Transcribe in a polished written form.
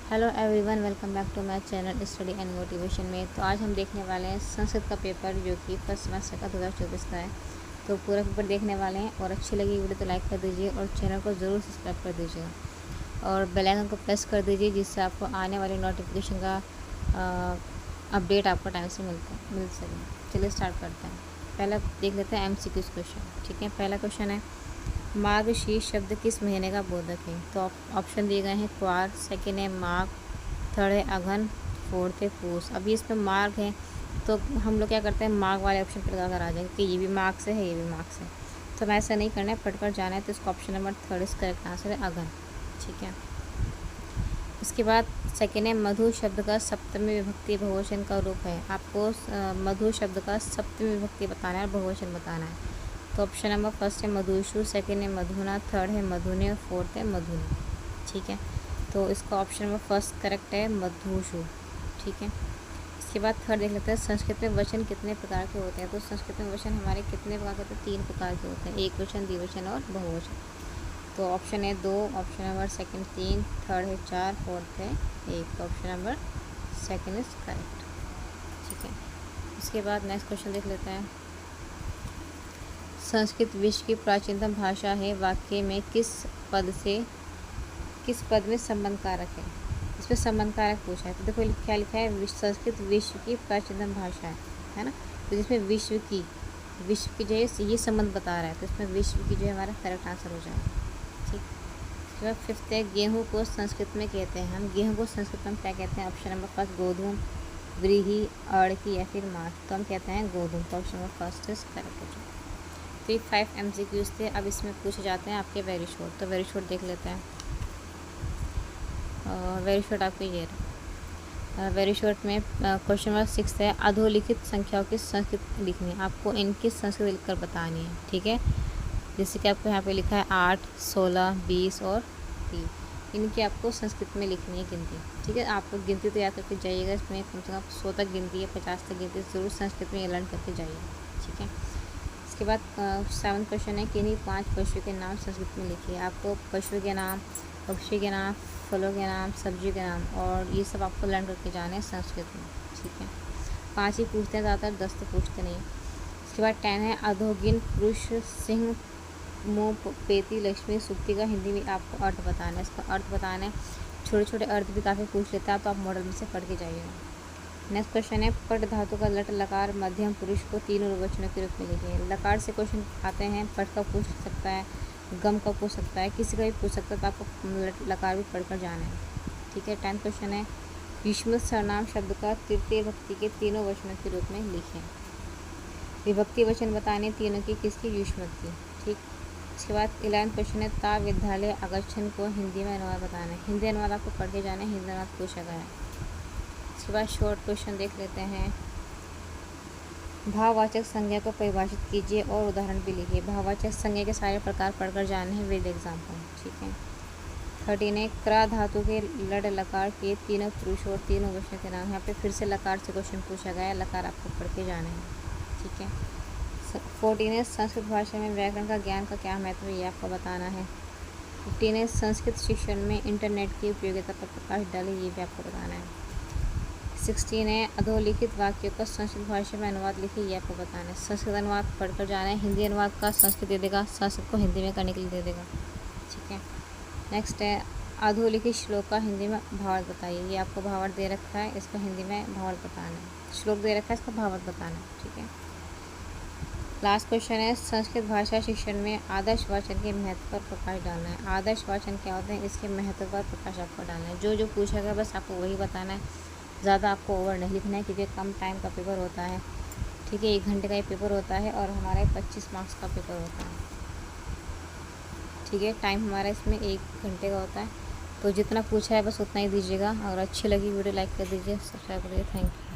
Hello everyone, welcome back to my channel study and motivation में। तो आज हम देखने वाले हैं संस्कृत का पेपर जो कि फर्स्ट सेमेस्टर का 2024 का है। तो पूरा पेपर देखने वाले हैं और अच्छी लगी वीडियो तो लाइक कर दीजिए और चैनल को ज़रूर सब्सक्राइब कर दीजिएगा और बेल आइकन को प्रेस कर दीजिए जिससे आपको आने वाली नोटिफिकेशन का अपडेट आपको टाइम से मिल सके। चलिए स्टार्ट करते हैं। पहला देख लेते हैं MCQ क्वेश्चन। ठीक है, पहला क्वेश्चन है मार्गशीर्ष शब्द किस महीने का बोधक है। तो ऑप्शन दिए गए हैं क्वार, सेकेंड है माघ, थर्ड है अघन, फोर्थ है पूस। अभी इसमें मार्ग है तो हम लोग क्या करते हैं, माघ वाले ऑप्शन पर लगाकर आ जाएंगे कि ये भी माघ से है, ये भी माघ से। तो हमें ऐसा नहीं करना है, पढ़कर जाना है। तो इसका ऑप्शन नंबर थर्ड इस करेक्ट आंसर है अघन। ठीक है, इसके बाद सेकेंड है मधु शब्द का सप्तमी विभक्ति बहुवचन का रूप है। आपको मधु शब्द का सप्तमी विभक्ति बताना है और बहुवचन बताना है। तो ऑप्शन नंबर फर्स्ट है मधुषु, सेकेंड है मधुना, थर्ड है मधुने और फोर्थ है मधुनी। ठीक है, तो इसका ऑप्शन नंबर फर्स्ट करेक्ट है मधुषु। ठीक है, इसके बाद थर्ड देख लेते हैं संस्कृत में वचन कितने प्रकार के होते हैं। तो संस्कृत में वचन हमारे कितने प्रकार के होते हैं, 3 प्रकार के होते हैं, एक वचन, द्विवचन और बहुवचन। तो ऑप्शन है 2, ऑप्शन नंबर सेकंड 3, थर्ड है 4, फोर्थ है 1। तो option number second is correct. ठीक है, इसके बाद नेक्स्ट क्वेश्चन देख लेते हैं। संस्कृत विश्व की प्राचीनतम भाषा है, वाक्य में किस पद में संबंध कारक है। इसमें संबंध कारक पूछा है। तो देखो क्या लिखा है, संस्कृत विश्व की प्राचीनतम भाषा है ना। तो जिसमें विश्व की जो है ये संबंध बता रहा है, तो इसमें विश्व की जो है हमारा करेक्ट आंसर हो जाएगा। ठीक, तो फिफ्थ है गेहूँ को संस्कृत में कहते हैं। हम गेहूँ को संस्कृत में क्या कहते हैं। ऑप्शन नंबर फर्स्ट गोधूम, व्रीहि, अड़की या फिर माठ। तो हम कहते हैं गोधूम। तो option number first is correct हो जाएगा। तो ये 5 MCQs थे। अब इसमें पूछे जाते हैं आपके वेरी शॉर्ट। तो वेरी शॉर्ट देख लेते हैं। वेरी शॉर्ट आपके ये वेरी शॉर्ट में क्वेश्चन नंबर 6 है अधोलिखित संख्याओं की संस्कृत लिखनी है। आपको इनकी संस्कृत लिखकर बतानी है। ठीक है, जैसे कि आपको यहाँ पे लिखा है 8, 16, 20 और 3। इनकी आपको संस्कृत में लिखनी है गिनती। ठीक है, आप लोग गिनती तो याद करके जाइएगा। इसमें कम से कम 100 तक गिनती है, 50 तक गिनती है, ज़रूर संस्कृत में लर्न करके जाइएगा। ठीक है, इसके बाद 7वां क्वेश्चन है किन्हीं 5 पशुओं के नाम संस्कृत में लिखिए। आपको पशु के नाम, पक्षी के नाम, फलों के नाम, सब्जी के नाम और ये सब आपको लर्न करके जाने हैं संस्कृत में। ठीक है, 5 ही पूछते हैं ज़्यादातर, 10 तो पूछते नहीं। इसके बाद 10 है अधोगिन, पुरुष, सिंह, मुँह, पेती, लक्ष्मी, सुक्ति का हिंदी में आपको अर्थ बताना है। इसका अर्थ बताना है। छोटे छोटे अर्थ भी काफ़ी पूछ लेता है, तो आप मॉडल में से पढ़ के जाइएगा। नेक्स्ट क्वेश्चन है पट धातु का लट, लकार, मध्यम पुरुष को 3 वचनों के रूप में लिखिए। लकार से क्वेश्चन आते हैं, पट का पूछ सकता है, गम का पूछ सकता है, किसी का भी पूछ सकता है। तो आपको लकार भी पढ़कर जाना है। ठीक है, 10th क्वेश्चन है युष्मत सर्वनाम शब्द का तृतीय विभक्ति के 3 वचनों के रूप में लिखें। विभक्ति वचन बताने तीनों की किसकी, युष्मत की। ठीक, इसके बाद 11th क्वेश्चन है ता विद्यालय अगच्छन को हिंदी में अनुवाद बताना है। हिंदी अनुवाद आपको पढ़ के जाना है, हिंदी अनुवाद पूछा गया है। इसके बाद शॉर्ट क्वेश्चन देख लेते हैं। भाववाचक संज्ञा को परिभाषित कीजिए और उदाहरण भी लिखिए। भाववाचक संज्ञा के सारे प्रकार पढ़कर जाने हैं विद एग्जाम्पल। ठीक है, 13 है क्रा धातु के लड लकार के 3 पुरुष और 3 वचन के नाम। यहाँ पे फिर से लकार से क्वेश्चन पूछा गया है, लकार आपको पढ़ के जाना है। ठीक है, 14 है संस्कृत भाषा में व्याकरण का ज्ञान का क्या महत्व है, ये आपको बताना है। 15 है संस्कृत शिक्षण में इंटरनेट की उपयोगिता पर प्रकाश डाले, ये भी आपको बताना है। 16 है अधोलिखित वाक्यों का संस्कृत भाषा में अनुवाद लिखिए, ये आपको बताना है। संस्कृत अनुवाद पढ़कर जाना है, हिंदी अनुवाद का संस्कृत दे देगा, संस्कृत को हिंदी में करने के लिए दे देगा। ठीक है, नेक्स्ट है अधोलिखित श्लोक का हिंदी में भावार्थ बताइए। ये आपको भावार्थ दे रखा है, इसका हिंदी में भावार्थ बताना है। श्लोक दे रखा है, इसका भावार्थ बताना है। ठीक है, लास्ट क्वेश्चन है संस्कृत भाषा शिक्षण में आदर्श वाचन के महत्व पर प्रकाश डालना है। आदर्श वाचन क्या होते हैं, इसके महत्व पर प्रकाश आपको डालना है। जो पूछा गया बस आपको वही बताना है, ज़्यादा आपको ओवर नहीं लिखना है क्योंकि कम टाइम का पेपर होता है। ठीक है, 1 घंटे का ये पेपर होता है और हमारा 25 मार्क्स का पेपर होता है। ठीक है, टाइम हमारा इसमें 1 घंटे का होता है। तो जितना पूछा है बस उतना ही दीजिएगा और अच्छी लगी वीडियो लाइक कर दीजिए, सब्सक्राइब करिए। Thank you.